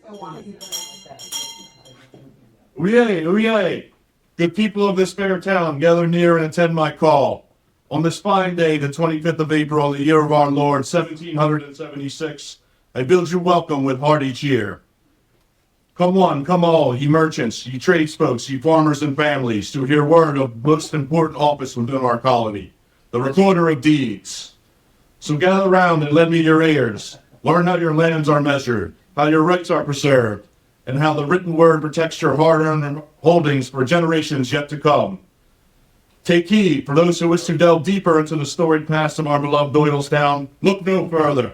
Oyez, oyez! Good people of this fair town, gather near and attend my call. On this fine day, the 25th of April, the year of our Lord, 1776, I bid you welcome with hearty cheer. Come one, come all, ye merchants, ye tradesfolks, ye farmers and families, to hear word of most important office within our colony, the recorder of deeds. So gather round and lend me your ears. Learn how your lands are measured, how your rights are preserved, and how the written word protects your hard-earned holdings for generations yet to come. Take heed, for those who wish to delve deeper into the storied past of our beloved Doylestown, look no further.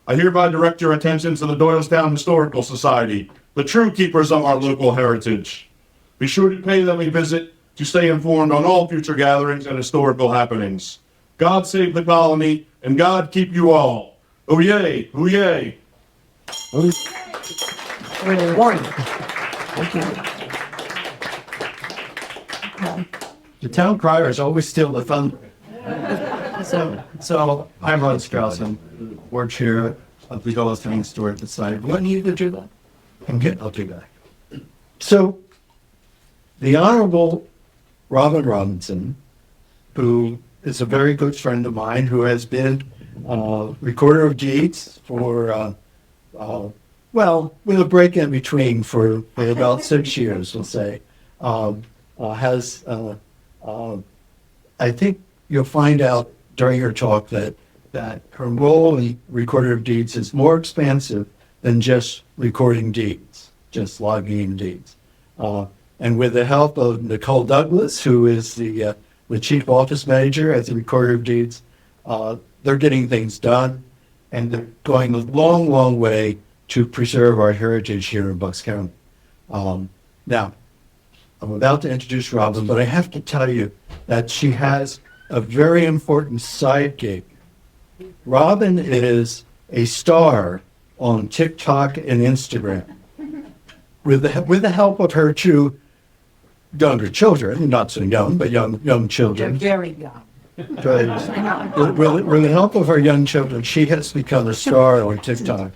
I hereby direct your attention to the Doylestown Historical Society, the true keepers of our local heritage. Be sure to pay them a visit to stay informed on all future gatherings and historical happenings. God save the colony, and God keep you all. Oyez, oyez. Morning. The town crier is always still the thunder. So I'm Ron Strauss. I'm board chair of the Doylestown Historic Society. What need to do that? I'll do that. So the Honorable Robinson, who is a very good friend of mine, who has been recorder of deeds for with a break in between for about 6 years, we'll say, I think you'll find out during her talk that her role in recorder of deeds is more expansive than just recording deeds, just logging deeds. And with the help of Nicole Douglas, who is the chief office manager at the recorder of deeds, they're getting things done, and they're going a long, long way to preserve our heritage here in Bucks County. Now, I'm about to introduce Robin, but I have to tell you that she has a very important side gig. Robin is a star on TikTok and Instagram. With the help of her two younger children, not so young, but young children. They're very young. With the help of her young children, she has become a star on TikTok.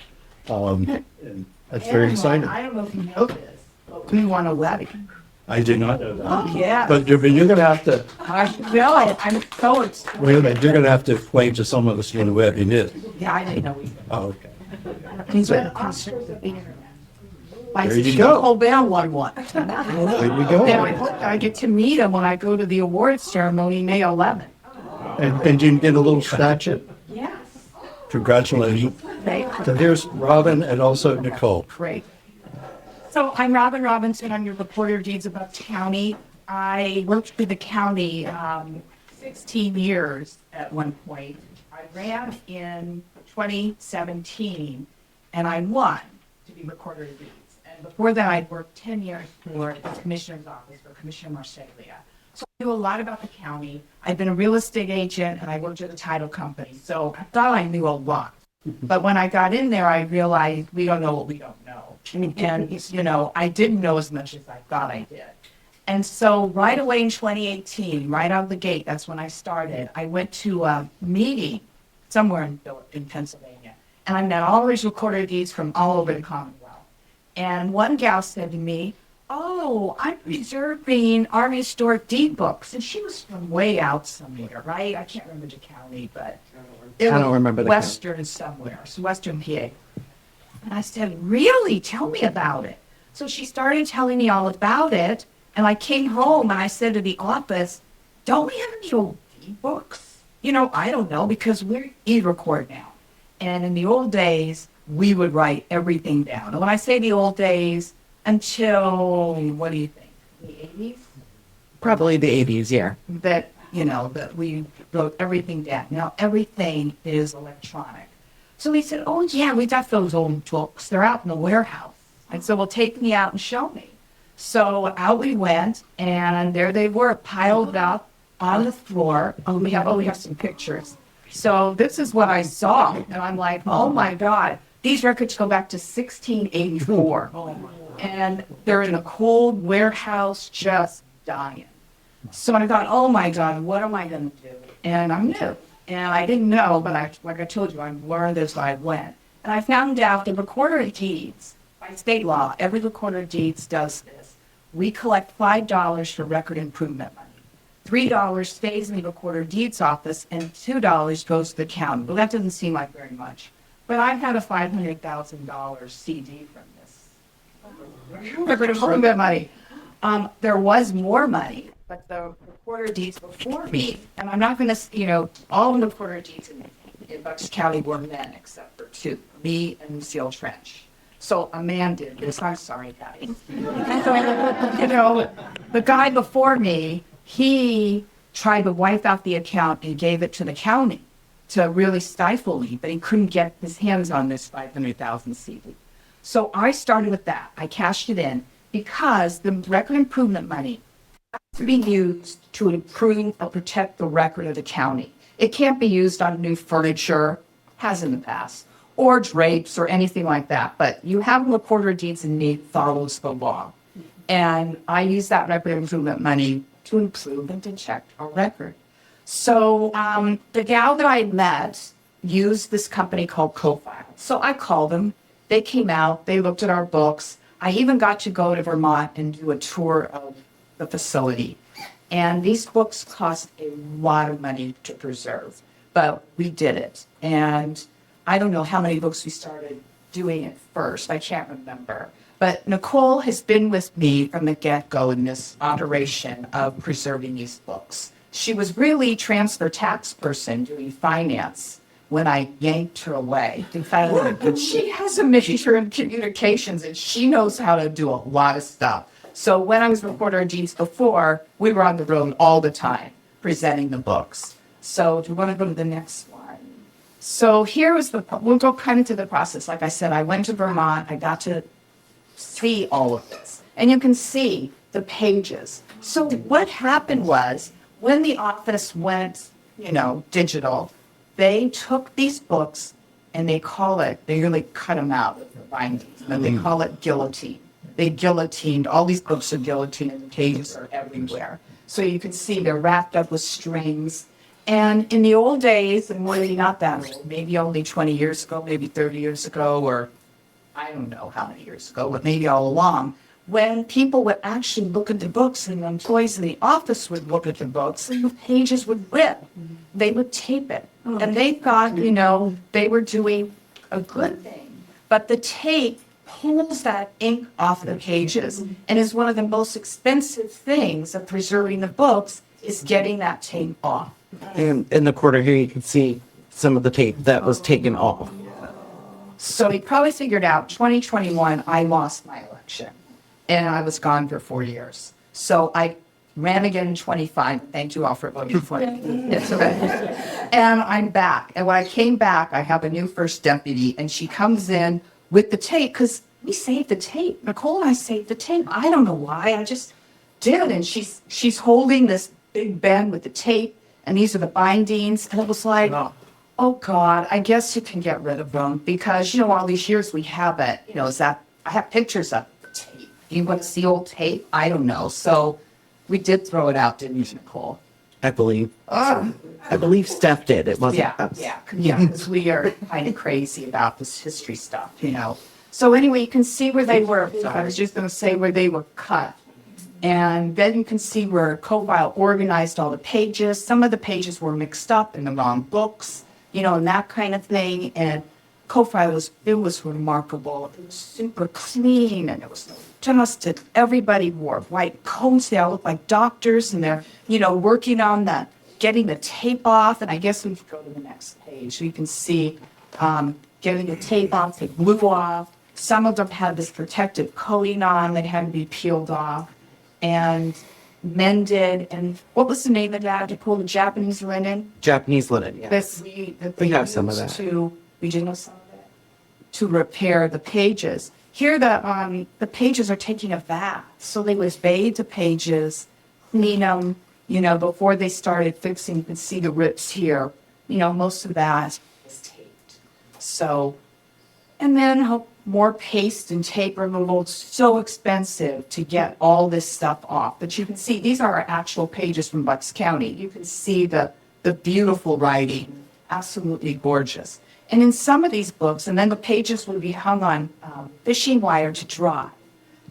And that's very exciting. I don't know if you know this, but we won a wedding. I did not know that. Oh, yeah. But you're going to have to, I know it. I'm so excited. wait a minute, you're going to have to explain to some of us what a wedding is. Yeah, I didn't know we Oh, okay. These are the concerts of the internet. My There you sister go. Nicole Bell won one. There you Then I go. hope I get to meet him when I go to the awards ceremony May 11th. And you get a little statue. Yes. Congratulations. So here's Robin and also Nicole. Great. So I'm Robin Robinson. I'm your reporter of deeds of Bucks County. I worked for the county 16 years at one point. I ran in 2017 and I won to be recorder of deeds. And before that, I'd worked 10 years for the commissioner's office for Commissioner Marseglia. So I knew a lot about the county. I'd been a real estate agent and I worked at a title company. So I thought I knew a lot. But when I got in there, I realized we don't know what we don't know. And, you know, I didn't know as much as I thought I did. And so right away in 2018, right out of the gate, that's when I started, I went to a meeting somewhere in Pennsylvania. And I met all these recorder deeds from all over the Commonwealth. And one gal said to me, "Oh, I'm preserving our historic deed books." And she was from way out somewhere, right? I can't remember the county, but it I don't remember the Western somewhere, so Western PA. And I said, "Really? Tell me about it." So she started telling me all about it. And I came home and I said to the office, "Don't we have any old deed books?" You know, I don't know, because we're e-record now. And in the old days, we would write everything down. And when I say the old days, until, what do you think, the 80s? Probably the 80s, yeah. That, you know, that we wrote everything down. Now, everything is electronic. So he said, "Oh, yeah, we got those old books. They're out in the warehouse." And so, "Well, take me out and show me." So out we went, and there they were, piled up on the floor. We have some pictures. So this is what I saw, and I'm like, "Oh my God, these records go back to 1684." And they're in a cold warehouse just dying. So I thought, "Oh my God, what am I going to do?" And I'm new. And I didn't know, but like I told you, I learned as I went. And I found out the recorder of deeds, by by state law, every recorder of deeds does this. We collect $5 for record improvement money. $3 stays in the recorder of deeds office and $2 goes to the county. Well, that doesn't seem like very much. But I've had a $500,000 CD from this. Record improvement money. There was more money, but the recorder of deeds before me, and I'm not going to, all of the recorder of deeds in Bucks County were men except for two, me and Seal Trench. So a man did this. I'm sorry, guys. The guy before me, he tried to wipe out the account and gave it to the county to really stifle me, but he couldn't get his hands on this 500,000 CD. So I started with that. I cashed it in because the record improvement money has to be used to improve or protect the record of the county. It can't be used on new furniture, has in the past, or drapes or anything like that. But you have a recorder of deeds and need follows the law. And I use that record improvement money to improve and to check our record. So the gal that I met used this company called Cofile. So I called them. They came out. They looked at our books. I even got to go to Vermont and do a tour of the facility. And these books cost a lot of money to preserve, but we did it. And I don't know how many books we started doing at first. I can't remember. But Nicole has been with me from the get-go in this operation of preserving these books. She was really transfer tax person doing finance when I yanked her away. But she has a major in communications and she knows how to do a lot of stuff. So when I was recorder of deeds before, we were on the road all the time presenting the books. So do you want to go to the next one? So here was we'll go kind of to the process. Like I said, I went to Vermont. I got to see all of this. And you can see the pages. So what happened was when the office went, digital, they took these books and they really cut them out of the bindings, and they call it guillotine. They guillotined, all these books are guillotined and the pages are everywhere. So you can see they're wrapped up with strings. And in the old days, and really not that old, maybe only 20 years ago, maybe 30 years ago, or I don't know how many years ago, but maybe all along, when people would actually look at the books and the employees in the office would look at the books and the pages would rip. They would tape it. And they thought, they were doing a good thing. But the tape pulls that ink off the pages and is one of the most expensive things of preserving the books is getting that tape off. And in the corner here, you can see some of the tape that was taken off. So he probably figured out 2021, I lost my election and I was gone for 4 years. So I ran again in 25. Thank you all for voting for me. And I'm back. And when I came back, I have a new first deputy and she comes in with the tape because we saved the tape. Nicole and I saved the tape. I don't know why. I just did. And she's holding this big bin with the tape and these are the bindings. And it was like, oh God, I guess you can get rid of them because, all these years we have it, I have pictures of the tape. You want to see old tape? I don't know. So we did throw it out, didn't you, Nicole? I believe. I believe Steph did. It wasn't us. Yeah. Because we are kind of crazy about this history stuff, So anyway, you can see where they were. So I was just going to say where they were cut. And then you can see where Cofile organized all the pages. Some of the pages were mixed up in the wrong books, and that kind of thing. And Cofile was remarkable. It was super clean and it was just everybody wore white coats. They all looked like doctors and they're, working on getting the tape off. And I guess we could go to the next page. So you can see getting the tape off, they blew off. Some of them had this protective coating on that had to be peeled off and mended. And what was the name of that to pull the Japanese linen? Japanese linen, yeah. We have some of that. We do know some of that. To repair the pages. Here the pages are taking a bath. So they would bathe the pages, clean them, before they started fixing. You can see the rips here. Most of that is taped. So, and then more paste and tape removal. It's so expensive to get all this stuff off. But you can see these are our actual pages from Bucks County. You can see the beautiful writing, absolutely gorgeous. And in some of these books, and then the pages would be hung on fishing wire to dry,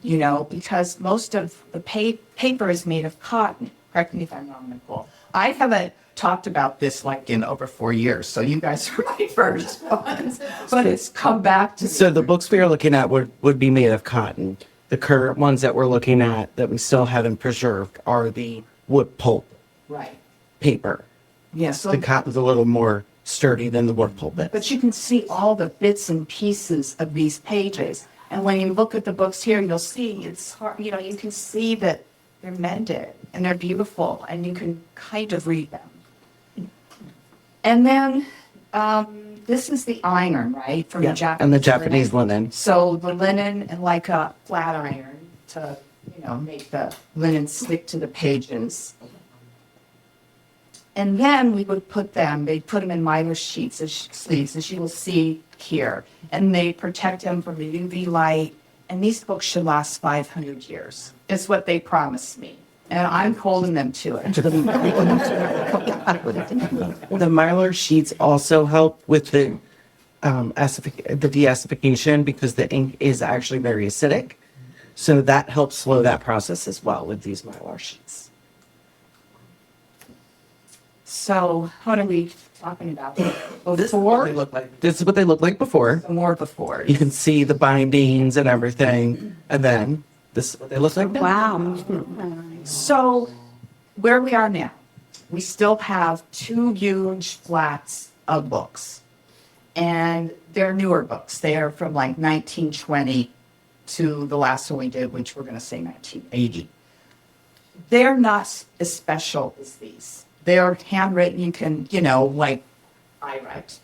because most of the paper is made of cotton. Correct me if I'm wrong, Nicole. I haven't talked about this like in over 4 years, so you guys are my first ones, but it's come back to. So the books we are looking at would be made of cotton. The current ones that we're looking at that we still haven't preserved are the wood pulp Right. paper. Yeah, so, The cotton's a little more sturdy than the wood pulp bit. but you can see all the bits and pieces of these pages. And when you look at the books here, you'll see it's hard, you can see that they're mended and they're beautiful and you can kind of read them. And then this is the iron, right? From the Japanese And the Japanese linen. So the linen and like a flat iron to, make the linen stick to the pages. And then we would they'd put them in mylar sleeves, as you will see here. And they protect them from the UV light. And these books should last 500 years, is what they promised me. And I'm holding them to it. The mylar sheets also help with the de-acidification because the ink is actually very acidic. So that helps slow that process as well with these mylar sheets. So what are we talking about? This is what Before? they look like. This is what they look like before. More before. You can see the bindings and everything. And then this is what they look like now. Wow. So where we are now, we still have 2 huge flats of books. And they're newer books. They are from like 1920 to the last one we did, which we're going to say 1980. They're not as special as these. They are handwritten. You can, like I write.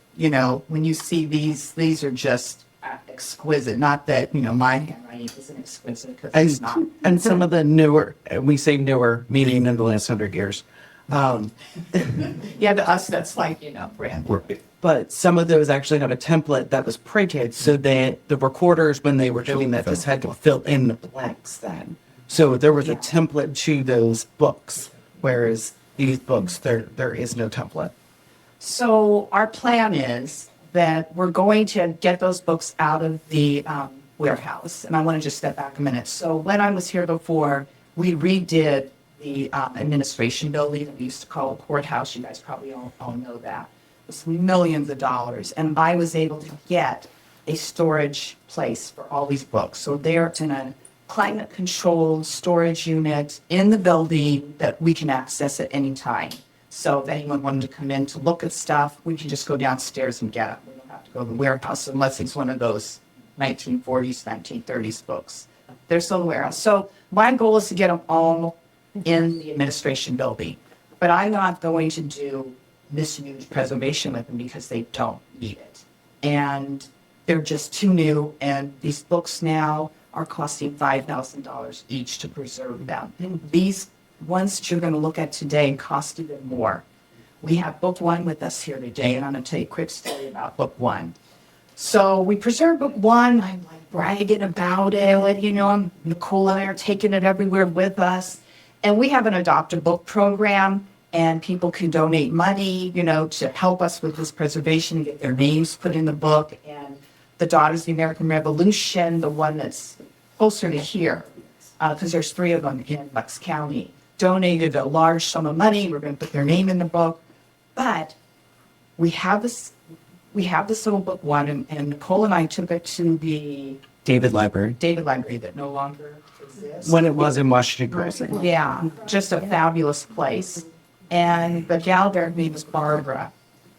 When you see these are just exquisite. Not that, my handwriting isn't exquisite because it's not. And some of the newer, we say newer, meaning in the last 100 years. Yeah, to us, that's like, brand. But some of those actually have a template that was printed so that the recorders, when they were doing that, just had to fill in the blanks then. So there was a template to those books, whereas these books, there is no template. So our plan is that we're going to get those books out of the warehouse. And I want to just step back a minute. So when I was here before, we redid the administration building that we used to call a courthouse. You guys probably all know that. It was millions of dollars. And I was able to get a storage place for all these books. So they're in a climate-controlled storage unit in the building that we can access at any time. So if anyone wanted to come in to look at stuff, we can just go downstairs and get it. We don't have to go to the warehouse unless it's one of those 1940s, 1930s books. They're still in the warehouse. So my goal is to get them all in the administration building. But I'm not going to do this huge preservation with them because they don't need it. And they're just too new. And these books now are costing $5,000 each to preserve them. And these ones that you're going to look at today cost even more. We have book 1 with us here today, and I'm going to tell you a quick story about book 1. So we preserved book 1. I'm like bragging about it. Nicole and I are taking it everywhere with us. And we have an adopt a book program, and people can donate money, to help us with this preservation and get their names put in the book. And the Daughters of the American Revolution, the one that's closer to here, because there's 3 of them in Bucks County, donated a large sum of money. We're going to put their name in the book. But we have this little book 1, and Nicole and I took it to the David Library. that no longer exists. When it was in Washington Crossing. Yeah, just a fabulous place. And the gal there, her name was Barbara,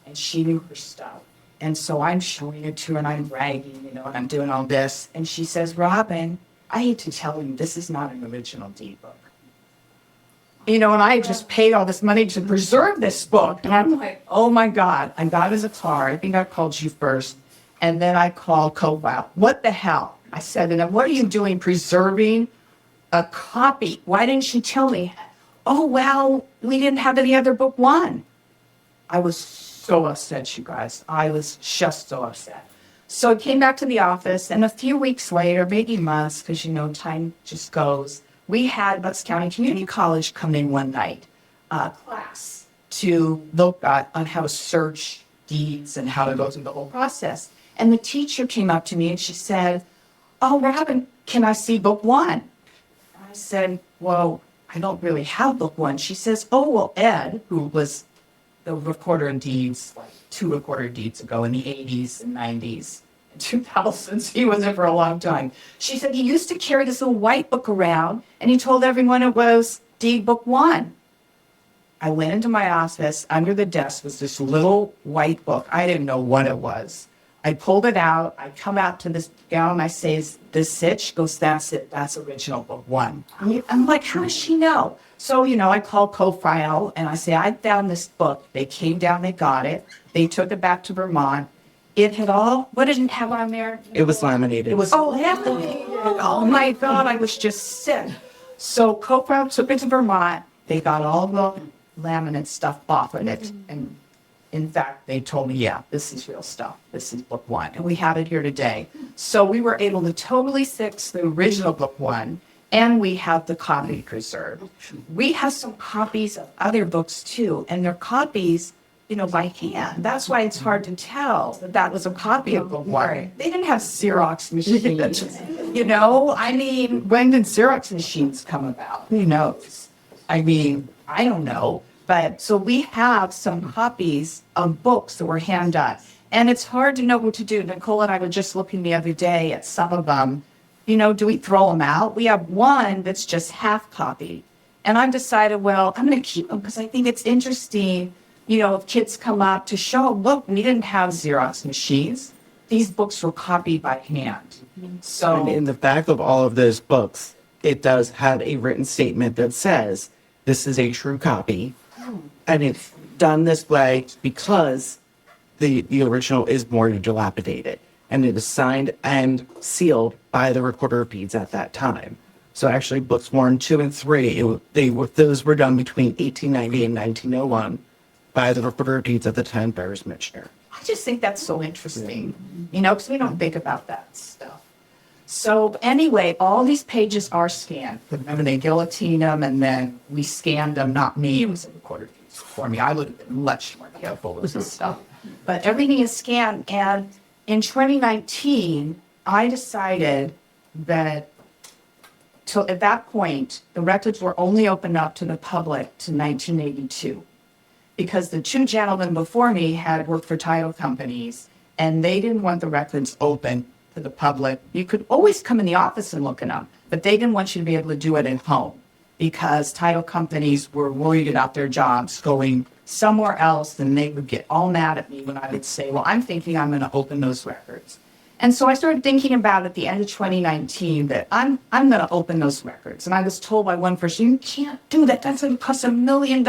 and she knew her stuff. And so I'm showing it to her, and I'm bragging, and I'm doing all this. And she says, Robin, I hate to tell you, this is not an original deed book. And I just paid all this money to preserve this book. And I'm like, oh my God. I got his car. I think I called you first. And then I called Cobalt. What the hell? I said, and then what are you doing preserving a copy? Why didn't you tell me? Oh, well, we didn't have any other book 1. I was so upset, you guys. I was just so upset. So I came back to the office, and a few weeks later, maybe months, because time just goes, we had Bucks County Community College come in one night, class, to look on how to search deeds and how to go through the whole process. And the teacher came up to me and she said, "Oh, Robin, can I see book one?" I said, "Well, I don't really have book one." She says, "Oh, well, Ed, who was the recorder of deeds, like 2 recorder deeds ago in the 80s and 90s, and 2000s, he was there for a long time." She said he used to carry this little white book around and he told everyone it was deed book one. I went into my office. Under the desk was this little white book. I didn't know what it was. I pulled it out. I come out to this gal and I say, "Is this it?" She goes, "That's it. That's original book one." I'm like, how does she know? So, I called Co-File and I say, "I found this book." They came down, they got it. They took it back to Vermont. It had what did it have on there? It was laminated. It was laminated. Oh my God, I was just sick. So Co-File took it to Vermont. They got all the laminate stuff off of it. And in fact, they told me, "Yeah, this is real stuff. This is book one." And we have it here today. So we were able to totally fix the original book one, and we have the copy preserved. We have some copies of other books too, and they're copies, by hand. That's why it's hard to tell that that was a copy of book one. They didn't have Xerox machines. I mean, when did Xerox machines come about? Who knows? I mean, I don't know. But so we have some copies of books that were hand done. And it's hard to know what to do. Nicole and I were just looking the other day at some of them. Do we throw them out? We have one that's just half copied. And I've decided, well, I'm going to keep them because I think it's interesting, if kids come up to show, look, we didn't have Xerox machines. These books were copied by hand. So And in the back of all of those books, it does have a written statement that says, "This is a true copy. And it's done this way because the original is more dilapidated. And it is signed and sealed by the recorder of deeds at that time." So actually books 1, 2, and 3, those were done between 1890 and 1901 by the recorder of deeds at the time, Bears Michener. I just think that's so interesting, because we don't think about that stuff. So anyway, all these pages are scanned. Remember, they guillotine them and then we scanned them, not me, it was a recorder for me. I would have been much more careful with this stuff. But everything is scanned. And in 2019, I decided that at that point, the records were only opened up to the public to 1982. Because the 2 gentlemen before me had worked for title companies and they didn't want the records open to the public. You could always come in the office and look it up, but they didn't want you to be able to do it at home because title companies were worried about their jobs going somewhere else, and they would get all mad at me when I would say, "Well, I'm thinking I'm going to open those records." And so I started thinking about at the end of 2019 that I'm going to open those records. And I was told by one person, "You can't do that. That's going to cost $1 million."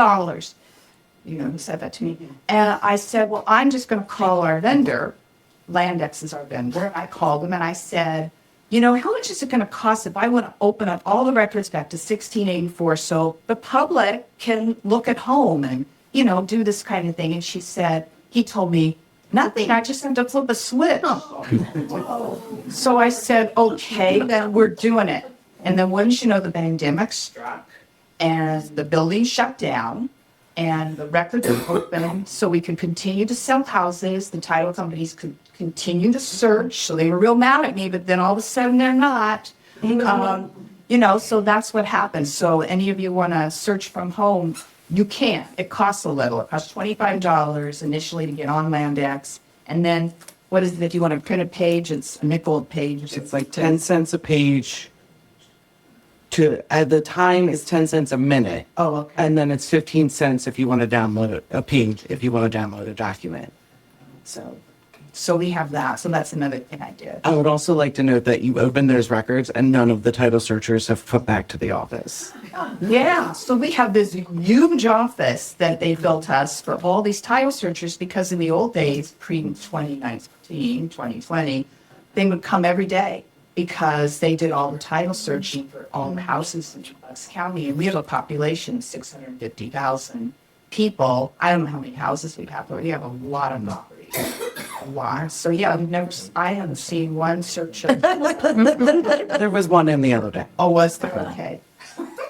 Who said that to me. And I said, "Well, I'm just going to call our vendor. Landex is our vendor." I called them and I said, "How much is it going to cost if I want to open up all the records back to 1684 so the public can look at home and, do this kind of thing?" And he told me, "Nothing. I just have to flip a switch." So I said, "Okay, then we're doing it." And then wouldn't you know, the pandemic struck and the building shut down. And the records were open so we could continue to sell houses. The title companies could continue to search. So they were real mad at me, but then all of a sudden they're not. So that's what happened. So any of you want to search from home, you can. It costs a little. It costs $25 initially to get on Landex. And then what is it if you want to print a page? It's a nickel a page. It's like 10 cents a page. At the time, it's 10 cents a minute. Oh, okay. And then it's 15 cents if you want to download a page, if you want to download a document. So we have that. So that's another thing I did. I would also like to note that you opened those records and none of the title searchers have put back to the office. Yeah, so we have this huge office that they built us for all these title searchers because in the old days, pre-2019, 2020, they would come every day because they did all the title searching for all the houses in Bucks County. And we have a population of 650,000 people. I don't know how many houses we have, but we have a lot of property. A lot. So yeah, I haven't seen one searcher. There was one in the other day. Oh, was there? Okay.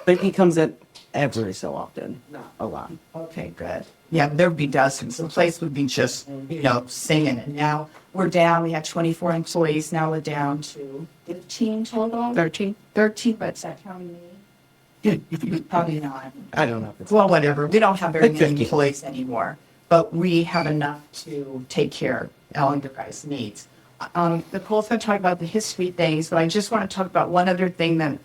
But he comes in every so often, not a lot. Okay, good. Yeah, there'd be dozens. The place would be just, singing. And now we're down. We had 24 employees. Now we're down to 15 total. 13. 13, but is that counting me? Probably not. I don't know. Well, whatever. We don't have very Like many 50. employees anymore, but we have enough to take care of Ellen DeGuy's needs. Nicole's going to talk about the history things, but I just want to talk about one other thing that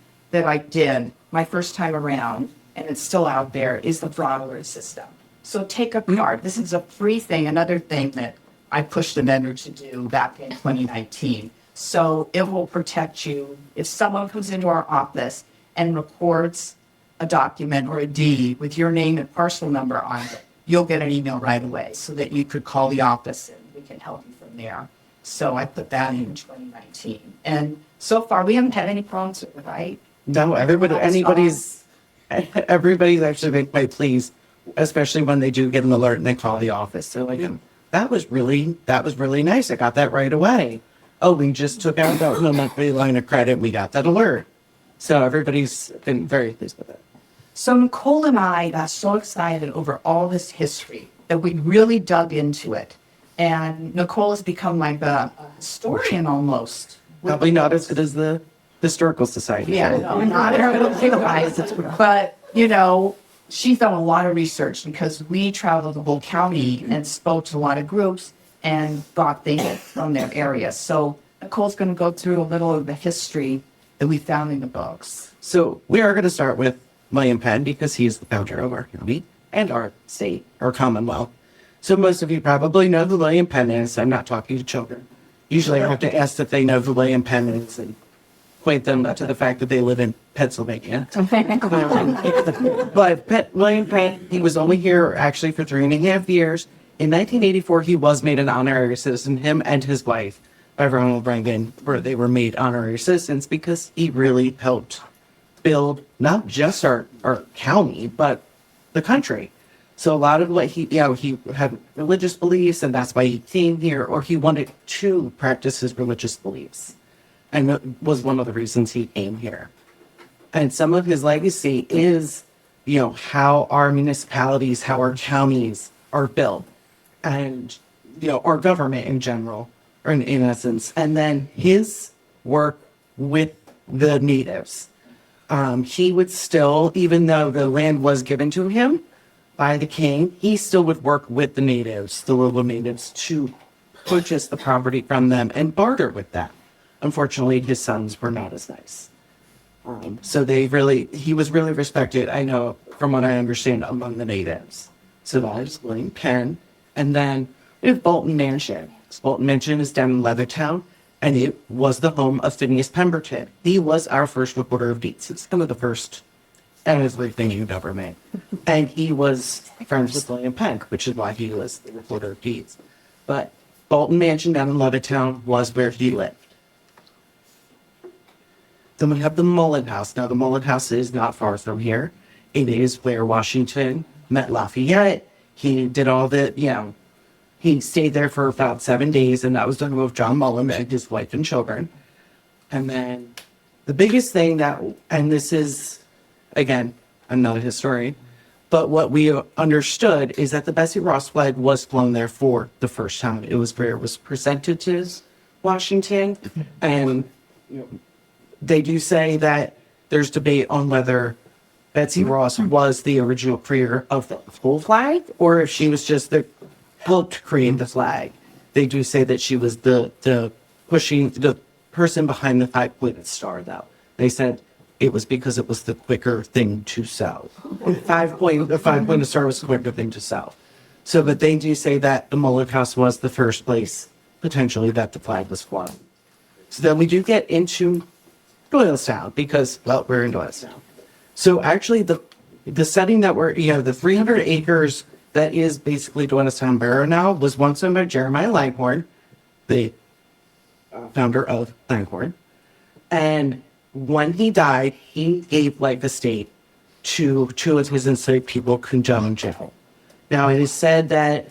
I did my first time around, and it's still out there, is the fraud alert system. So take a card. This is a free thing, another thing that I pushed the vendor to do back in 2019. So it will protect you if someone comes into our office and records a document or a deed with your name and parcel number on it, you'll get an email right away so that you could call the office and we can help you from there. So I put that in 2019. And so far, we haven't had any problems with it, right? No, everybody's actually been quite pleased, especially when they do get an alert and they call the office. So like, that was really nice. I got that right away. Oh, we just took out that monthly line of credit. We got that alert. So everybody's been very pleased with it. So Nicole and I got so excited over all this history that we really dug into it. And Nicole has become like a historian almost. Probably not as good as the Historical Society. Yeah, no, not everyone, but she's done a lot of research because we traveled the whole county and spoke to a lot of groups and got things from their area. So Nicole's going to go through a little of the history that we found in the books. So we are going to start with William Penn because he's the founder of our county and our state, our Commonwealth. So most of you probably know who William Penn is. I'm not talking to children. Usually I have to ask if they know who William Penn is and point them to the fact that they live in Pennsylvania. But William Penn, he was only here actually for 3.5 years. In 1984, he was made an honorary citizen, him and his wife, by Ronald Reagan, where they were made honorary citizens because he really helped build not just our county, but the country. So a lot of what he had religious beliefs, and that's why he came here, or he wanted to practice his religious beliefs. And that was one of the reasons he came here. And some of his legacy is, how our municipalities, how our counties are built, and, our government in general, or in essence. And then his work with the natives. He would still, even though the land was given to him by the king, he still would work with the natives, the local natives, to purchase the property from them and barter with them. Unfortunately, his sons were not as nice. So he was really respected, I know, from what I understand, among the natives. So that is William Penn. And then we have Bolton Mansion. Bolton Mansion is down in Leathertown, and it was the home of Phineas Pemberton. He was our first recorder of deeds. It's kind of the first everything you've ever made. And he was friends with William Penn, which is why he was the recorder of deeds. But Bolton Mansion down in Leathertown was where he lived. Then we have the Mullen House. Now, the Mullen House is not far from here. It is where Washington met Lafayette. He did all the, he stayed there for about 7 days, and that was the home of John Mullen and his wife and children. And then the biggest thing and this is, again, I'm not a historian, but what we understood is that the Bessie Ross flag was flown there for the first time. It was where it was presented to Washington, and they do say that there's debate on whether Betsy Ross was the original creator of the whole flag, or if she was just the helped create the flag. They do say that she was the person behind the 5-pointed star, though. They said it was because it was the quicker thing to sell. The 5-pointed star was the quicker thing to sell. So, but they do say that the Mullen House was the first place, potentially, that the flag was flown. So then we do get into Doylestown because, well, we're in Doylestown. So actually the setting that we're, the 300 acres that is basically Doylestown Borough now was once owned by Jeremiah Langhorne, the founder of Langhorne. And when he died, he gave the estate to two of his enslaved people, Cujo and Jill. Now it is said that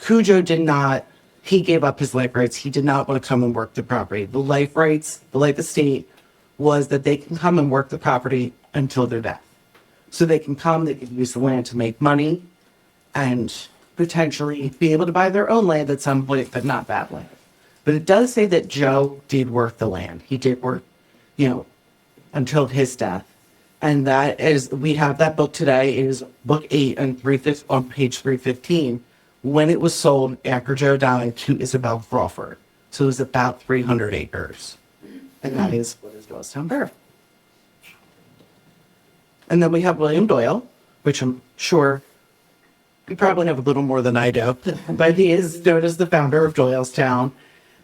Cujo he gave up his life rights. He did not want to come and work the property. The life rights, the life estate, was that they can come and work the property until their death. So they can come, they can use the land to make money and potentially be able to buy their own land at some point, but not that land. But it does say that Joe did work the land. He did work, until his death. And that is, we have that book today. It is book 8 and on page 315. When it was sold after Joe died to Isabel Crawford. So it was about 300 acres. And that is what is Doylestown Borough. And then we have William Doyle, which I'm sure you probably have a little more than I do, but he is known as the founder of Doylestown.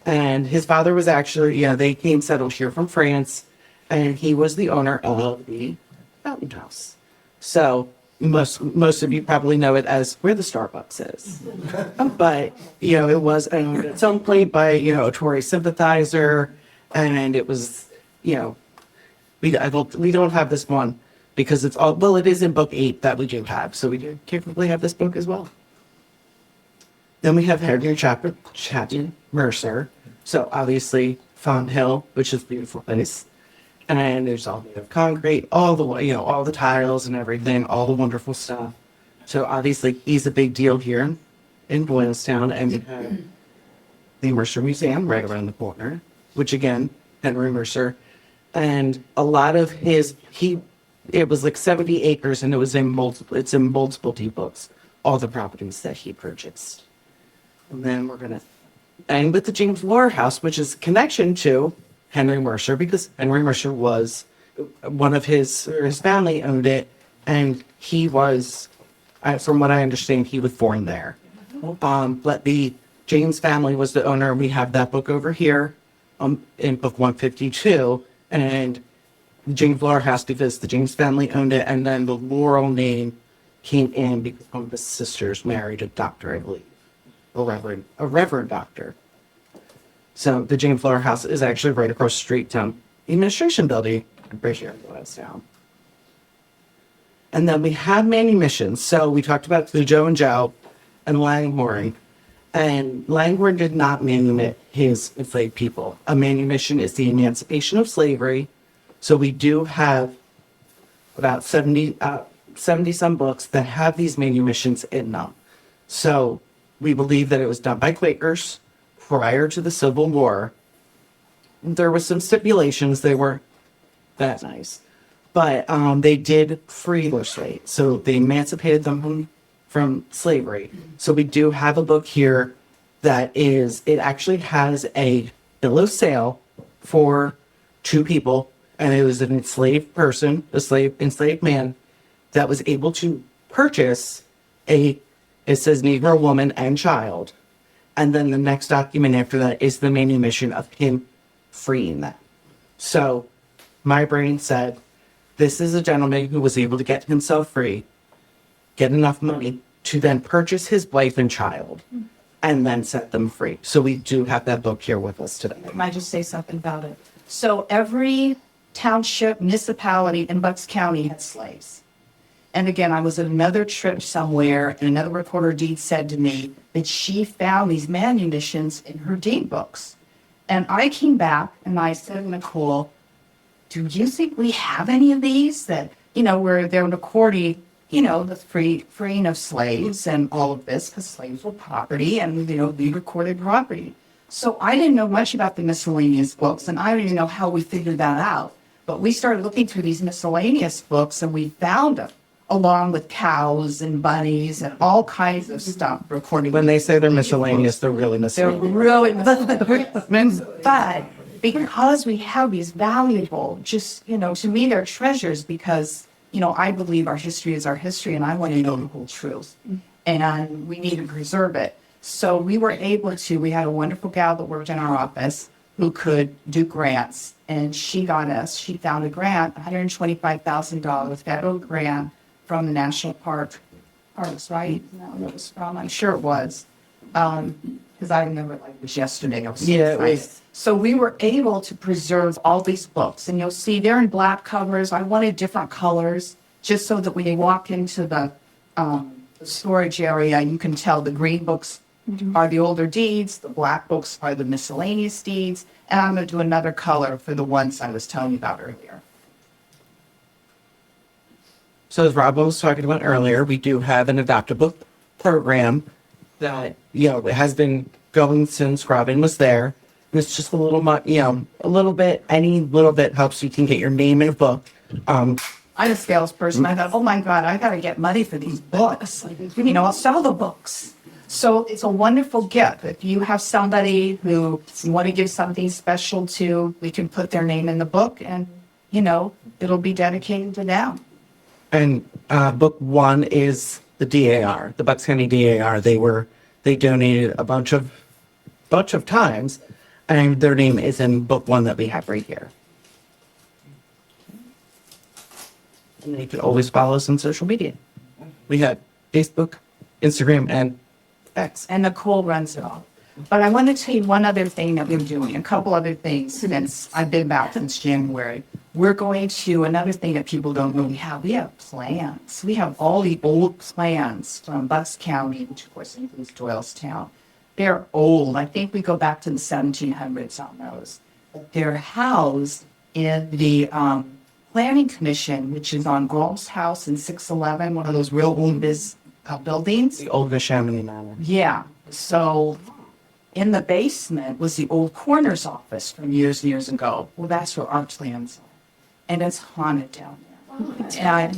And his father was actually, they came settled here from France, and he was the owner of the Fountain House. So most of you probably know it as where the Starbucks is. But, it was owned at some point by, a Tory sympathizer, and it was, we don't have this one. Because it's all, well, it is in book 8 that we do have. So we do carefully have this book as well. Then we have Henry Chapman Mercer. So obviously Fawn Hill, which is a beautiful place. And there's all made of concrete, all the, all the tiles and everything, all the wonderful stuff. So obviously he's a big deal here in Doylestown. And we have the Mercer Museum right around the corner, which again, Henry Mercer. And a lot of it was like 70 acres, and it's in multiple deed books, all the properties that he purchased. And then we're going to end with the James Lohr House, which is a connection to Henry Mercer, because Henry Mercer was one of his family owned it, and he was, from what I understand, he was born there. But the James family was the owner. We have that book over here in book 152, and the James Lohr House because the James family owned it, and then the Laurel name came in because one of the sisters married a doctor, I believe, a reverend doctor. So the James Lohr House is actually right across the street from the administration building, right here in Doylestown. And then we have manumissions. So we talked about the Joe and Joe and Langhorne. And Langhorne did not manumit his enslaved people. A manumission is the emancipation of slavery. So we do have about 70 some books that have these manumissions in them. So we believe that it was done by Quakers prior to the Civil War. There were some stipulations. They were that nice. But they did free their slaves. So they emancipated them from slavery. So we do have a book here it actually has a bill of sale for 2 people. And it was an enslaved person, enslaved man, that was able to purchase it says Negro woman and child. And then the next document after that is the manumission of him freeing them. So my brain said, this is a gentleman who was able to get himself free, get enough money to then purchase his wife and child, and then set them free. So we do have that book here with us today. Can I just say something about it? So every township, municipality in Bucks County had slaves. And again, I was at another trip somewhere, and another recorder of deeds said to me that she found these manumissions in her deed books. And I came back and I said, Nicole, do you think we have any of these that, where they're recording, the freeing of slaves and all of this, because slaves were property and, the recorded property. So I didn't know much about the miscellaneous books, and I don't even know how we figured that out. But we started looking through these miscellaneous books, and we found them, along with cows and bunnies and all kinds of stuff recorded. When they say they're miscellaneous, they're really They're miscellaneous. really, but because we have these valuable, to me, they're treasures because, I believe our history is our history, and I want to know the whole truth. And we need to preserve it. So we had a wonderful gal that worked in our office who could do grants. And she found a grant, $125,000 federal grant from the National Parks, right? No, it was from, I'm sure it was. Because I remember it like it was yesterday. I was so Yeah, it excited. was. So we were able to preserve all these books. And you'll see they're in black covers. I wanted different colors just so that when you walk into the storage area, you can tell the green books are the older deeds, the black books are the miscellaneous deeds, and I'm going to do another color for the ones I was telling you about earlier. So as Rob was talking about earlier, we do have an adoptive book program that, it has been going since Robin was there. And it's just a little, a little bit, any little bit helps you can get your name in a book. I'm a salesperson. I thought, oh my God, I got to get money for these books. I'll sell the books. So it's a wonderful gift. If you have somebody who you want to give something special to, we can put their name in the book and, it'll be dedicated to them. And book one is the DAR, the Bucks County DAR. They donated a bunch of times, and their name is in book one that we have right here. And you can always follow us on social media. We have Facebook, Instagram, and X. And Nicole runs it all. But I want to tell you one other thing that we're doing, a couple other things since I've been back since January. We're going to, another thing that people don't know, we have plans. We have all the old plans from Bucks County, which of course includes Doylestown. They're old. I think we go back to the 1700s on those. They're housed in the Planning Commission, which is on Grove's House in 611, one of those real old buildings. The old Chamonix Manor. Yeah. So in the basement was the old coroner's office from years and years ago. Well, that's where our plans are. And it's haunted down there. And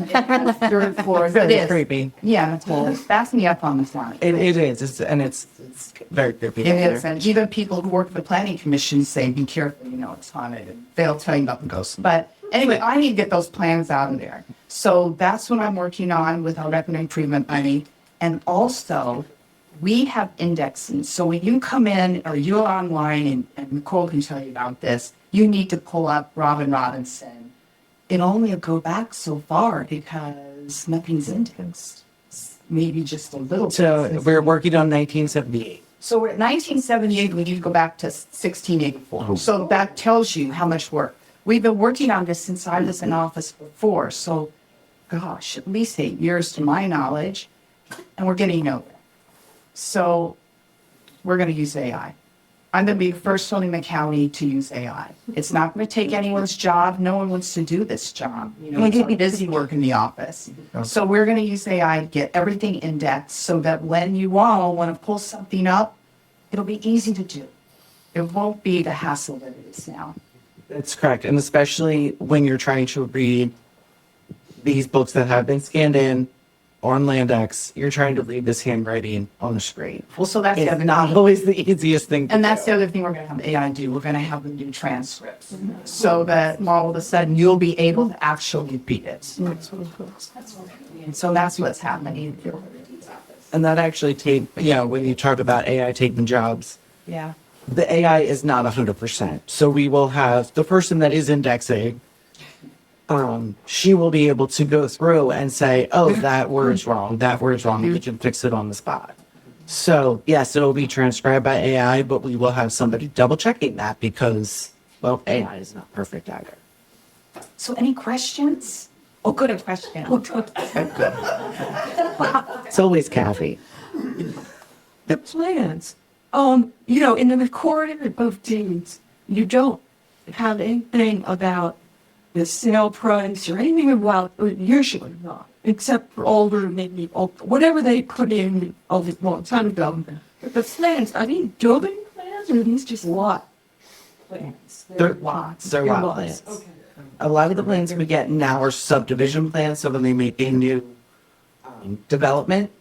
the third floor. It Very is. creepy. Yeah, it's backs me up on the front. It is. It's very creepy. It is. And even people who work for the planning commission say, be careful, it's haunted. And they'll tell you about the ghosts. But anyway, I need to get those plans out of there. So that's what I'm working on with our revenue improvement money. And also, we have indexing. So when you come in or you're online, and Nicole can tell you about this, you need to pull up Robinson. It only will go back so far because nothing's indexed. Maybe just a little So bit. we're working on 1978. So we're at 1978, we need to go back to 1684. So that tells you how much work. We've been working on this since I was in office before. So, gosh, at least 8 years to my knowledge, and we're getting nowhere. So we're going to use AI. I'm going to be the first one in the county to use AI. It's not going to take anyone's job. No one wants to do this job. It's busy work in the office. So we're going to use AI to get everything indexed so that when you all want to pull something up, it'll be easy to do. It won't be the hassle that it is now. That's correct. And especially when you're trying to read these books that have been scanned in on Landex, you're trying to read this handwriting on the screen. Well, so that's the It's other not thing. always the easiest thing to And that's do. the other thing we're going to have AI do. We're going to have them do transcripts so that all of a sudden you'll be able to actually read it. And so that's what's happening. And that actually when you talk about AI taking jobs, Yeah. the AI is not 100%. So we will have the person that is indexing, she will be able to go through and say, oh, that word's wrong, we can fix it on the spot. So yes, it'll be transcribed by AI, but we will have somebody double checking that because, well, AI is not perfect either. So any questions? Oh, good a question. It's always Kathy. The plans, in the recording of deeds, you don't have anything about the sale price or anything about, usually not, except for older, maybe, whatever they put in a long time ago. But the plans, are these building plans or are these just lot plans? They're Lots. They're lot plans. Okay. A lot of the plans we get now are subdivision plans, so when they make a new development,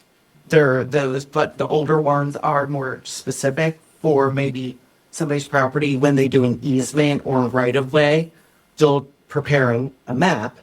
they're those, but the older ones are more specific for maybe somebody's property when they do an easement or a right of way. They'll prepare a map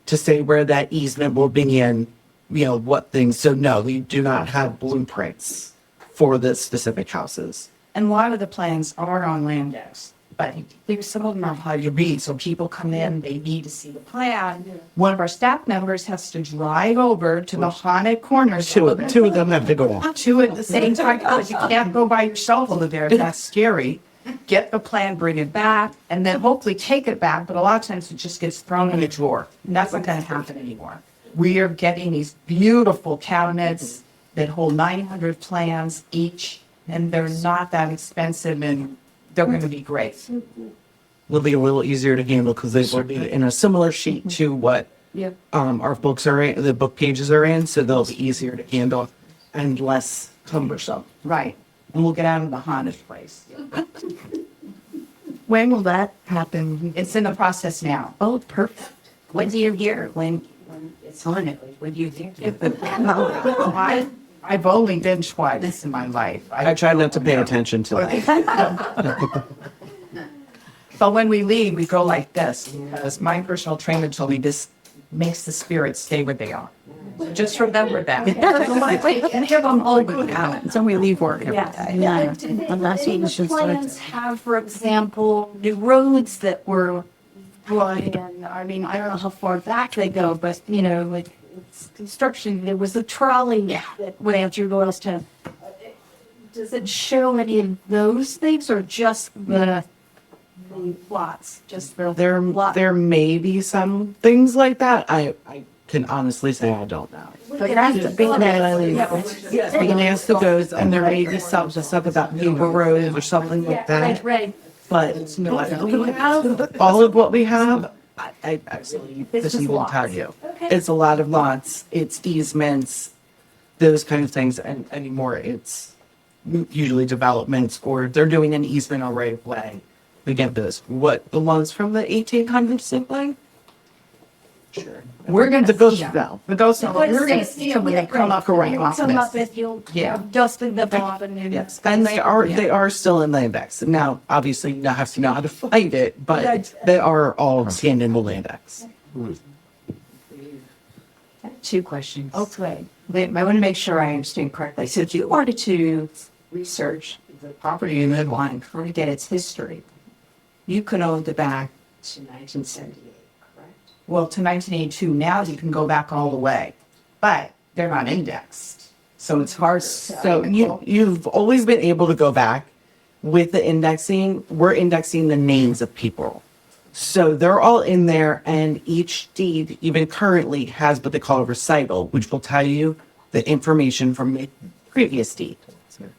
to say where that easement will be in, what things. So no, we do not have blueprints for the specific houses. And a lot of the plans are on Landex, but there's some of them are hard to read. So people come in, they need to see the plan. One of our staff members has to drive over to the haunted corner. Two of them have to go on. Two at the same time, because you can't go by yourself over there. That's scary. Get the plan, bring it back, and then hopefully take it back. But a lot of times it just gets thrown in a drawer. And that's not going to happen anymore. We are getting these beautiful cabinets that hold 900 plans each, and they're not that expensive, and they're going to be great. Will be a little easier to handle because they will be in a similar sheet to what Yeah. Our books are in, the book pages are in, so they'll be easier to handle and less cumbersome. Right. And we'll get out of the haunted place. When will that happen? It's in the process now. Oh, perfect. When do you hear? When it's on it? When do you think? I've only been twice in my life. I try not to pay attention to that. But when we leave, we go like this, because my personal trainer told me this makes the spirits stay where they are. So just remember that. And have them all good out. So we leave work every Yes. day. Yeah. Unless the plans have, for example, new roads that were brought in. I mean, I don't know how far back they go, but you know, like it's construction. There was a trolley that went through Doylestown. Does it show any of those things, or just the lots? Just the lot? There may be some things like that. I can honestly say I don't know. But it has to be Yes, we can ask the ghosts, and there may be some stuff about Neighbor Road or something like that. Right. But no, all of what we have, I absolutely couldn't even tell you. Okay. It's a lot of lots, it's easements, those kind of things, and anymore it's usually developments, or they're doing an easement or right of way. We get those. What, the ones from the 1800s look like? Sure. We're going The to ghost see them. bell. The ghost bell. But We're going to it's- see them when they come up around the Come up office. if you'll Yeah. dust in the bottom and Yes, and they are still in the index. Now, obviously, you have to know how to find it, but they are all scanned in the index. 2 questions. Okay. Wait, I want to make sure I understand correctly. So if you wanted to research the property in Midline, trying to get its history, you could own the back, To 1978, correct? well, to 1982. Now you can go back all the way, but they're not indexed. So it's hard. So you've always been able to go back with the indexing. We're indexing the names of people. So they're all in there, and each deed, even currently, has what they call a recital, which will tell you the information from the previous deed.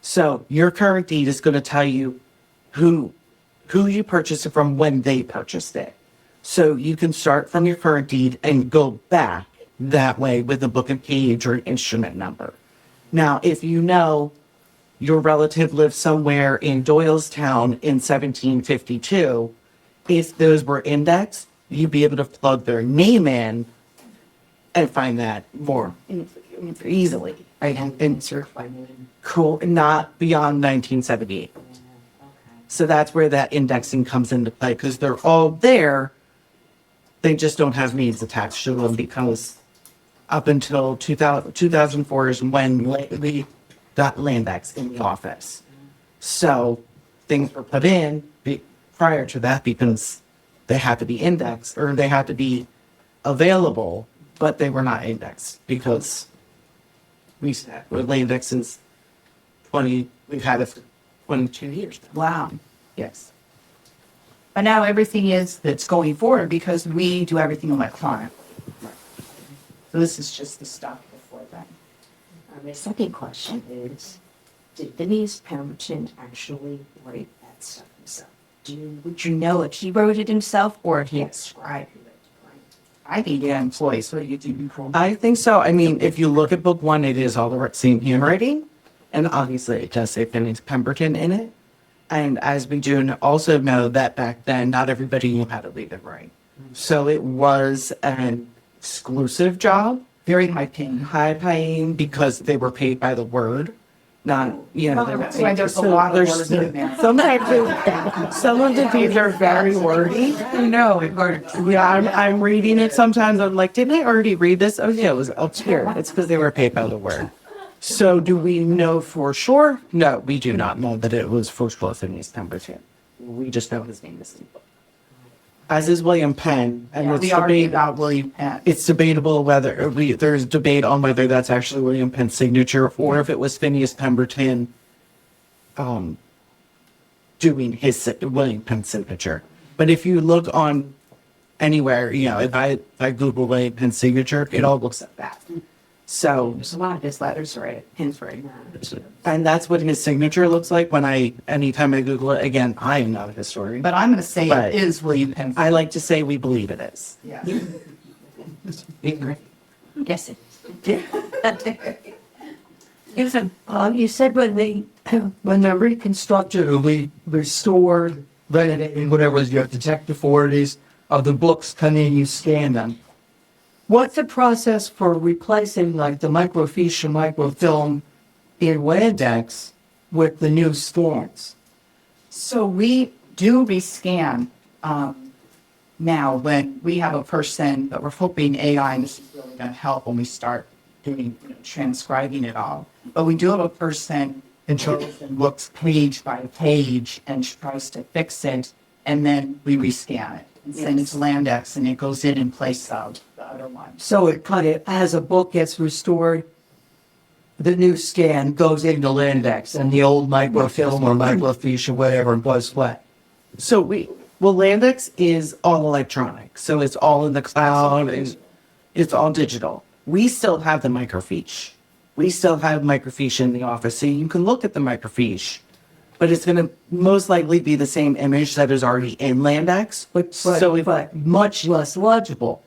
So your current deed is going to tell you who you purchased it from, when they purchased it. So you can start from your current deed and go back that way with a book and page or an instrument number. Now, if you know your relative lived somewhere in Doylestown in 1752, if those were indexed, you'd be able to plug their name in and find that more easily. Right? And cool, not beyond 1978. So that's where that indexing comes into play, because they're all there. They just don't have names attached to them, because up until 2004 is when we got Landex in the office. So things were put in prior to that, because they had to be indexed, or they had to be available, but they were not indexed, because we've had Landex since we've had it for 22 years now. Wow. Yes. But now everything that's going forward, because we do everything electronic. So this is just the stuff before then. My second question is, did Denise Pemberton actually write that stuff himself? Would you know if he wrote it himself or if he inscribed it? I think yeah, employees. What do you do? I think so. I mean, if you look at book 1, it is all the same handwriting. And obviously it does say Phineas Pemberton in it. And as we do also know that back then, not everybody knew how to read and write. So it was an exclusive job, Very high paying. high paying, because they were paid by the word. Not, they were That's paid. why there's a So lot of there's- words in there. Some of the deeds are very wordy. No, Yeah, I'm reading it sometimes. I'm like, didn't I already read this? Oh, yeah, it was up here. It's because they were paid by the word. So do we know for sure? No, we do not know that it was for Phineas Pemberton. We just know his name is in the book. As is William Penn. And it's we already debate- about William Penn. it's debatable whether there's debate on whether that's actually William Penn's signature, or if it was Phineas Pemberton doing his William Penn signature. But if you look on anywhere, if I Google William Penn signature, it all looks like that. So, There's a lot of his letters right, his right. and that's what his signature looks like anytime I Google it. Again, I am not a historian, But I'm going to say But- it is William Penn. I like to say we believe it is. Yeah. Yes, it is. You said When they're reconstructed or restored, renovated, whatever, you have detective authorities of the books come in, you scan them. What's the process for replacing like the microfiche and microfilm in Landex with the new scans? So we do rescan now when we have a person, but we're hoping AI, and this is really going to help when we start doing, transcribing it all. But we do have a person in charge and looks page by page and tries to fix it, and then we rescan it and send it to Landex, and it goes in place of the other one. So it kind of, as a book gets restored, the new scan goes into Landex and the old microfilm or microfiche or whatever was what. So Landex is all electronic. So it's all in the cloud and it's all digital. We still have the microfiche. We still have microfiche in the office. So you can look at the microfiche, but it's going to most likely be the same image that is already in Landex. But much less legible.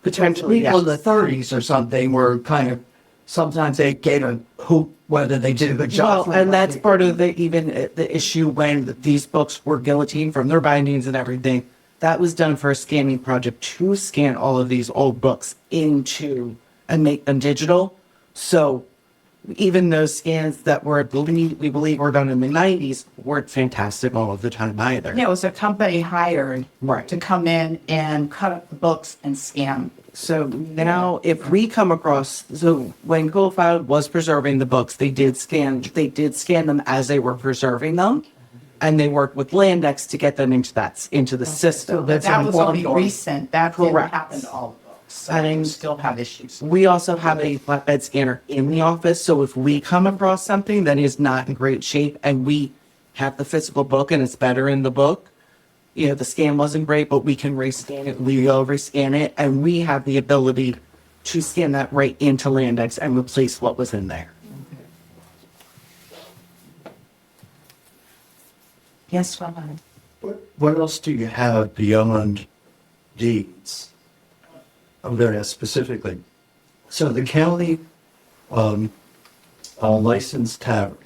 Potentially, People in the yes. 30s or something were kind of, sometimes they gave a hoop whether they did a good job. Well, and that's part of the issue when these books were guillotined from their bindings and everything. That was done for a scanning project to scan all of these old books into and make them digital. So even those scans that we believe were done in the 90s weren't fantastic all of the time either. Yeah, it was a company hired Right. to come in and cut up the books and scan. So now if we come across, so when Goldfile was preserving the books, they did scan them as they were preserving them. And they worked with Landex to get them into the system. That's That was only ongoing. recent. That didn't Correct. happen to all the books. So And we still have issues. We also have a flatbed scanner in the office, so if we come across something that is not in great shape and we have the physical book and it's better in the book, the scan wasn't great, but we can rescan it, we will rescan it, and we have the ability to scan that right into Landex and replace what was in there. Yes, Robin. What else do you have beyond deeds? I'm going to ask specifically. So the county licensed taverns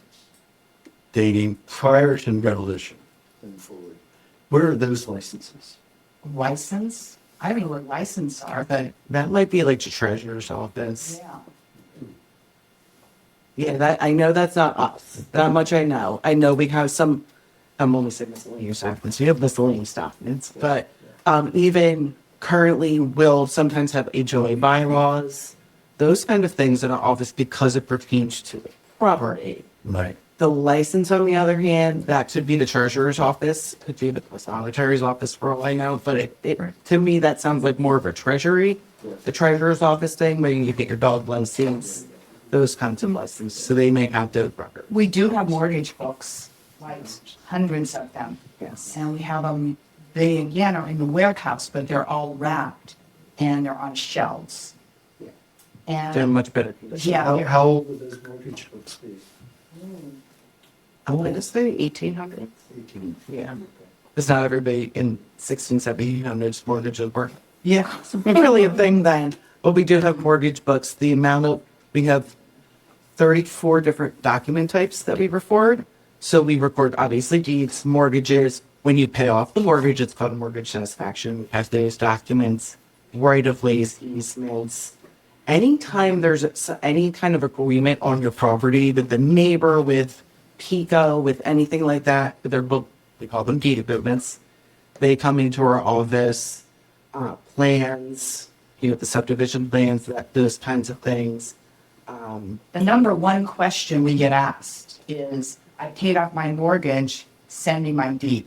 dating prior to Revolution and forward. Where are those licenses? License? I don't know what license are, but That might be like the treasurer's office. yeah. Yeah, I know that's not us. That much I know. I know we have some, I'm only saying miscellaneous documents. We have miscellaneous documents, but even currently will sometimes have HOA bylaws, those kind of things in our office because it pertains to the property. Right. The license, on the other hand, that could be the treasurer's office, could be the secretary's office for all I know, but to me, that sounds like more of a treasury, the treasurer's office thing, where you get your dog license, those kinds of licenses, so they may have those records. We do have mortgage books, like hundreds of them. Yes. And we have them, they again are in the warehouse, but they're all wrapped and they're on shelves. They're And much better. yeah, How old would those mortgage books be? I want to say 1800. Yeah. It's not everybody in 16, 1700s mortgages were. Yeah, it's really a thing then. But we do have mortgage books. We have 34 different document types that we record. So we record obviously deeds, mortgages. When you pay off the mortgage, it's called mortgage satisfaction. We have those documents, right of ways, easements. Anytime there's any kind of agreement on your property with the neighbor, with Pico, with anything like that, we call them deed agreements. They come into our office, plans, the subdivision plans, those kinds of things. the number one question we get asked is, I paid off my mortgage, send me my deed.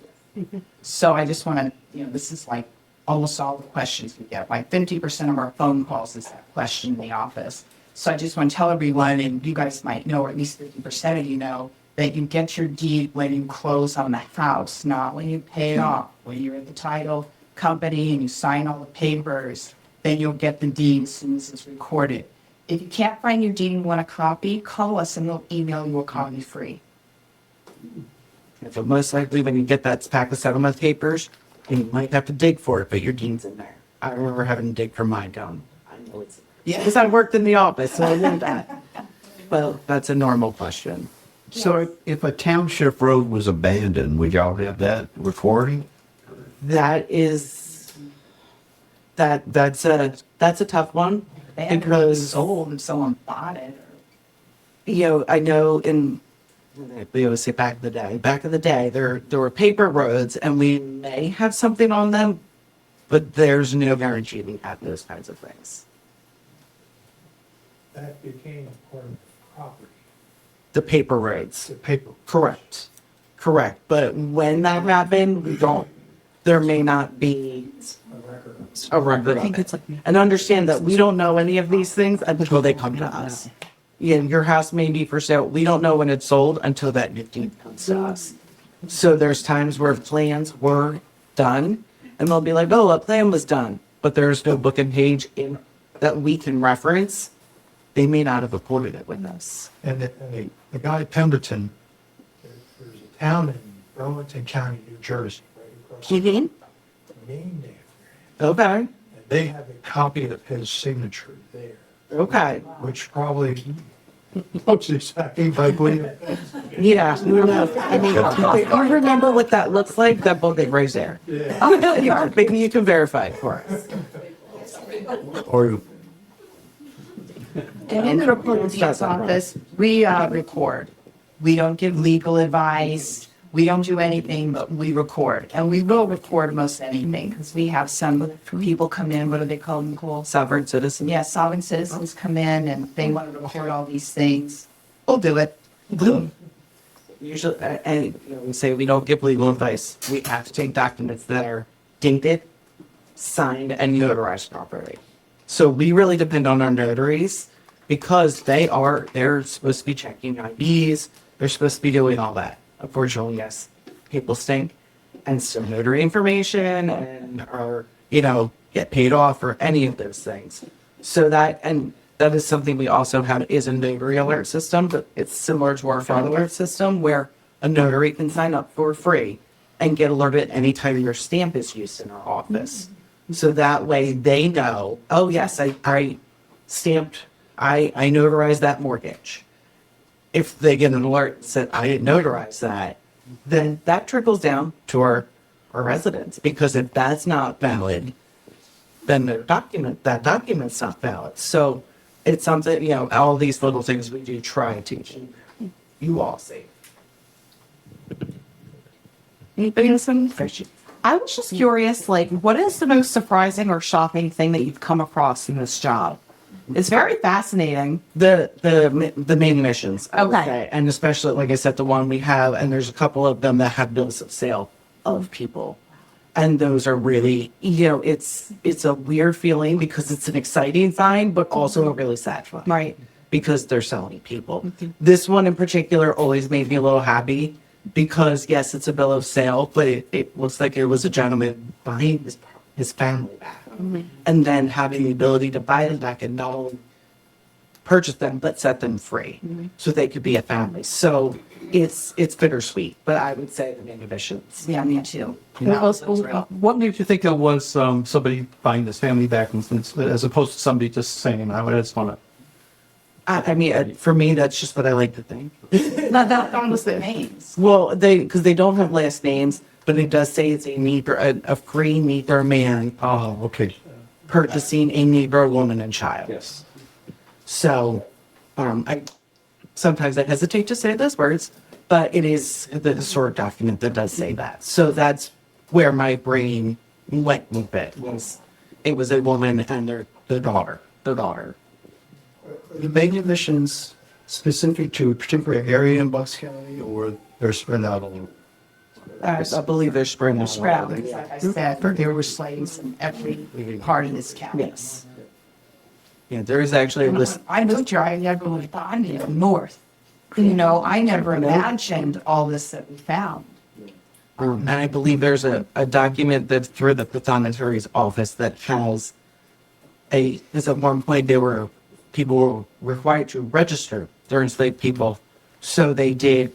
So I just want to, this is like almost all the questions we get. Like 50% of our phone calls is that question in the office. So I just want to tell everyone, and you guys might know, or at least 50% of you know, that you get your deed when you close on the house, not when you pay it off. When you're at the title company and you sign all the papers, then you'll get the deed as soon as it's recorded. If you can't find your deed and want a copy, call us and we'll email you a copy free. So most likely when you get that pack of settlement papers, you might have to dig for it, but your deed's in there. I remember having to dig for mine down. I know it's, yeah, because I worked in the office, so I knew that. Well, that's a normal question. So if a township road was abandoned, would y'all have that recording? That's a tough one because Sold and someone bought it. I know we always say back in the day, there were paper roads and we may have something on them, but there's no guarantee we have those kinds of things. That became part of the property, The paper roads. the paper. Correct. But when that happened, there may not be a record of it. And understand that we don't know any of these things until they come to us. Yeah, your house may be for sale. We don't know when it's sold until that new deed comes to us. So there's times where plans were done and they'll be like, oh, a plan was done, but there's no book and page in that we can reference. They may not have recorded it with us. And the guy Pemberton, there's a town in Burlington County, New Jersey, right across the Mm-hmm. named after him. Okay. And they have a copy of his signature there, Okay. which probably looks exactly like William Penn. Yeah. I mean, if you remember what that looks like, that book is right there. Yeah. Maybe you can verify it for us. Or In the reporter deeds office, we record. We don't give legal advice. We don't do anything, but we record. And we will record most anything because we have some people come in, what do they call them, Nicole? Sovereign citizen. Yeah, sovereign citizens come in and they want to record all these things. We'll do it. Usually, and we say we don't give legal advice. We have to take documents that are dated, signed, and notarized properly. So we really depend on our notaries because they're supposed to be checking IDs. They're supposed to be doing all that. Unfortunately, yes, people stink. And so notary information get paid off for any of those things. So that is something we also have is a notary alert system, but it's similar to our fraud alert system where a notary can sign up for free and get alerted anytime your stamp is used in our office. So that way they know, oh yes, I stamped, I notarized that mortgage. If they get an alert that said, I didn't notarize that, then that trickles down to our residents. Because if that's not valid, then that document's not valid. So it's something, all these little things we do try to keep you all safe. Anybody have some questions? I was just curious, what is the most surprising or shocking thing that you've come across in this job? It's very fascinating. The main missions, I would Okay. say. And especially, like I said, the one we have, and there's a couple of them that have notice of sale of people. And those are really, it's a weird feeling because it's an exciting sign, but also a really sad one. Right. Because they're selling people. This one in particular always made me a little happy because, yes, it's a bill of sale, but it looks like it was a gentleman buying his family back. And then having the ability to buy them back and not only purchase them, but set them free so they could be a family. So it's bittersweet, but I would say the main missions. Yeah, me too. What made you think it was somebody buying this family back as opposed to somebody just saying, I just want to? I mean, for me, that's just what I like to think. That was the names. Well, because they don't have last names, but it does say it's a free Negro man Oh, okay. purchasing a Negro woman and child. Yes. So, sometimes I hesitate to say those words, but it is the historic document that does say that. So that's where my brain went with it. It was a woman and their daughter. The main missions specific to a particular area in Bucks County, or they're spread out all over? I believe they're spread out. Sprout, like I said, there were slaves in every part of this county. Yes. Yeah, there is actually a list. I moved here, I never would have gone north. I never imagined all this that we found. And I believe there's a document that's through the Pathonatory's office that has because at one point people were required to register their enslaved people. So they did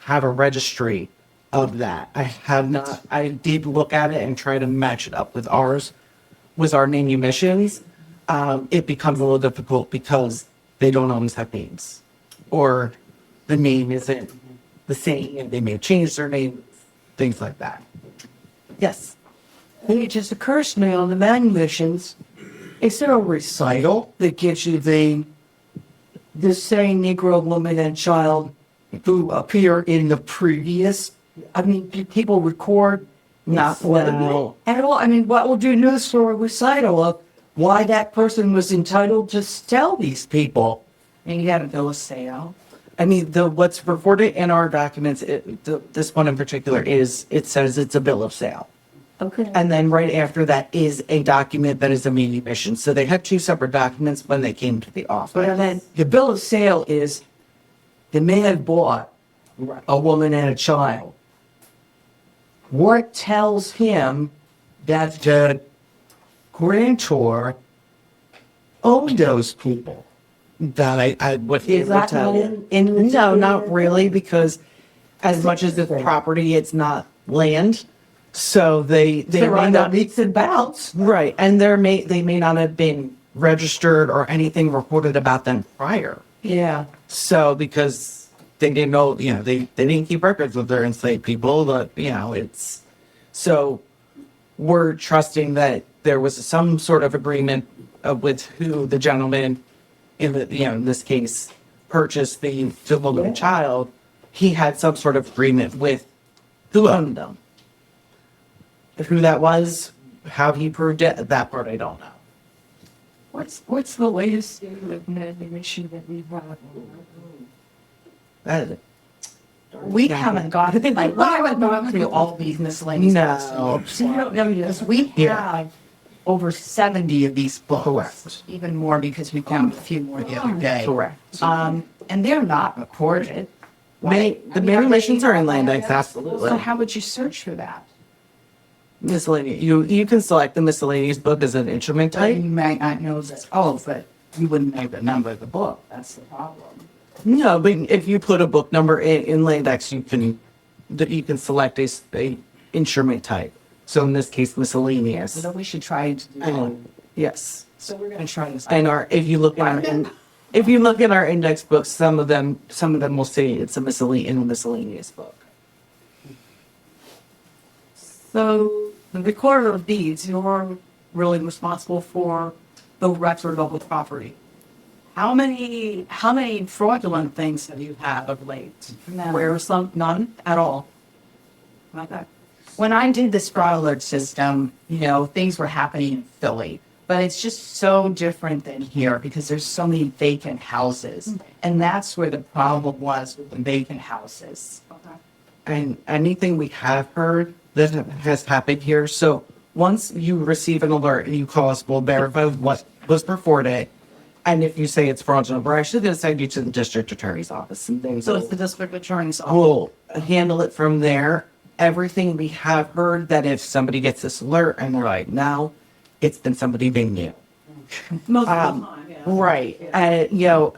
have a registry of that. I did look at it and try to match it up with ours, with our name emissions, it becomes a little difficult because they don't always have names, or the name isn't the same, and they may change their name, things like that. Yes. And it just occurs to me on the manumissions, is there a recital that gives you the same Negro woman and child who appear in the previous? I mean, do people record not No. at all? I mean, what would you use for a recital of why that person was entitled to tell these people? And you had a bill of sale. I mean, what's reported in our documents, this one in particular it says it's a bill of sale. Okay. And then right after that is a document that is a mean emission. So they have two separate documents when they came to the office. But then the bill of sale is the man bought a woman and a child. What tells him that the grantor owned those people? That I would Is that tell you. in No, not really, because as much as it's property, it's not land. So they there may are not no meets and bounds? right, and they may not have been registered or anything reported about them prior. Yeah. So because they didn't know, they didn't keep records of their enslaved people, but it's so we're trusting that there was some sort of agreement with who the gentleman in this case purchased the woman child. He had some sort of agreement with who owned them. Who that was, how he proved it, that part I don't know. What's the latest state of manumission that we've had? That, We haven't got, we haven't gone through all these miscellaneous. no. Because we have over 70 of these books. Correct. Even more because we found a few more the other day. Correct. And they're not recorded. The manumissions are in land acts, So absolutely. how would you search for that? Miscellaneous. You can select the miscellaneous book as an instrument You type. might not know this, but you wouldn't know the number of the book. That's the problem. No, but if you put a book number in land acts, you can select a instrument type. So in this case, miscellaneous. So we should try to do that. Yes. So we're going to try this. And if you look at our index books, some of them will say it's a miscellaneous book. So the recorder of deeds, you're really responsible for the record of the property. How many fraudulent things have you had of late? None. Where some, none at all? Not that. When I did the sprawl alert system, things were happening in Philly, but it's just so different than here because there's so many vacant houses. And that's where the problem was with the vacant houses. And anything we have heard that has happened here. So once you receive an alert and you call us, we'll verify what was reported. And if you say it's fraudulent, we're actually going to send you to the district attorney's office and things. So it's the district attorney's office. We'll handle it from there. Everything we have heard that if somebody gets this alert and they're like, no, it's been somebody being new. Most of the time, yeah. Right.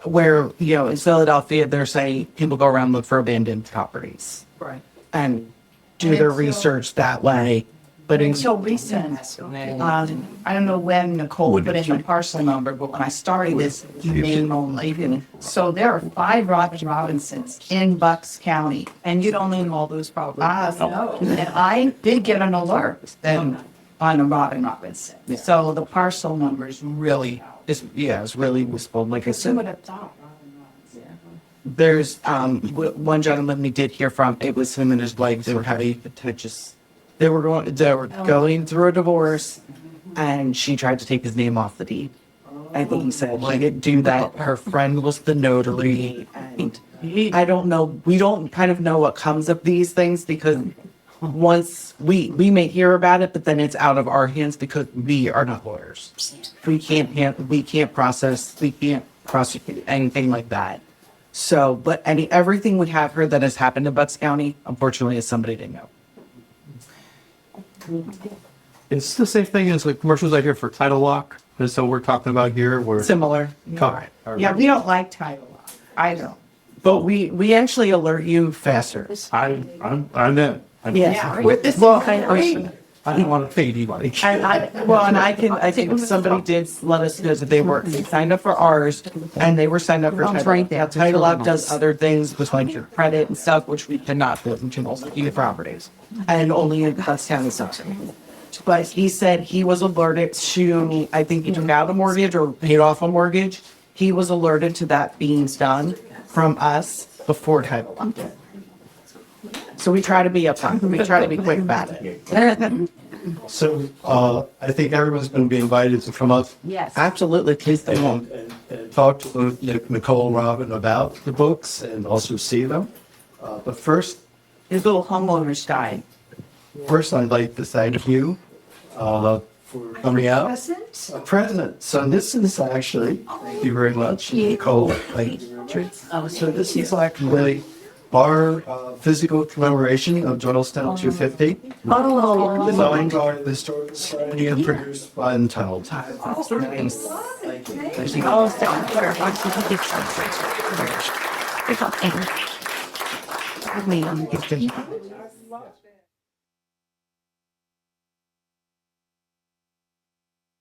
Where, in Philadelphia, they're saying people go around and look for abandoned properties Right. and do their research that way. But in Until recent, I don't know when Nicole put in the parcel number, but when I started this, name only. So there are 5 Robinsons in Bucks County. And you don't own all those properties? No. And I did get an alert on a Robinson. So the parcel number is really. it's really useful. Like I Who said, would have thought? there's one gentleman we did hear from. It was him and his wife. They were having contentious. They were going through a divorce, and she tried to take his name off the deed. I think he said she didn't do that. Her friend was the notary, and I don't know. We don't kind of know what comes of these things because once we may hear about it, but then it's out of our hands because we are not lawyers. We can't prosecute anything like that. So, but everything we have heard that has happened in Bucks County, unfortunately, is somebody didn't know. It's the same thing as the commercials I hear for title lock. And so we're talking about here where. Similar. All right. Yeah, we don't like title lock. I don't. But we actually alert you faster. I'm in. Yeah. With this Well, kind of person. I didn't want to pay anybody. And I think somebody did let us know that they signed up for ours and they were signed up for Title Up. Now, Title Up does other things with like your credit and stuff, which we cannot do. We can also do the properties and only in Doylestown and stuff. But he said he was alerted to, I think he took out a mortgage or paid off a mortgage. He was alerted to that being done from us before Title Up. So we try to be upfront. We try to be quick about it. So, I think everyone's going to be invited to come up Yes. Absolutely. Please come on. and talk to Nicole and Robin about the books and also see them. But His little homeowner's guide. first, I'd like to thank you for coming out. Present? President. So this is actually, thank you very much, Nicole. Thank you. So this is like really our physical commemoration of Doylestown 250. Designed by the Historical Society and produced by the Tunnel. Nice. Oh,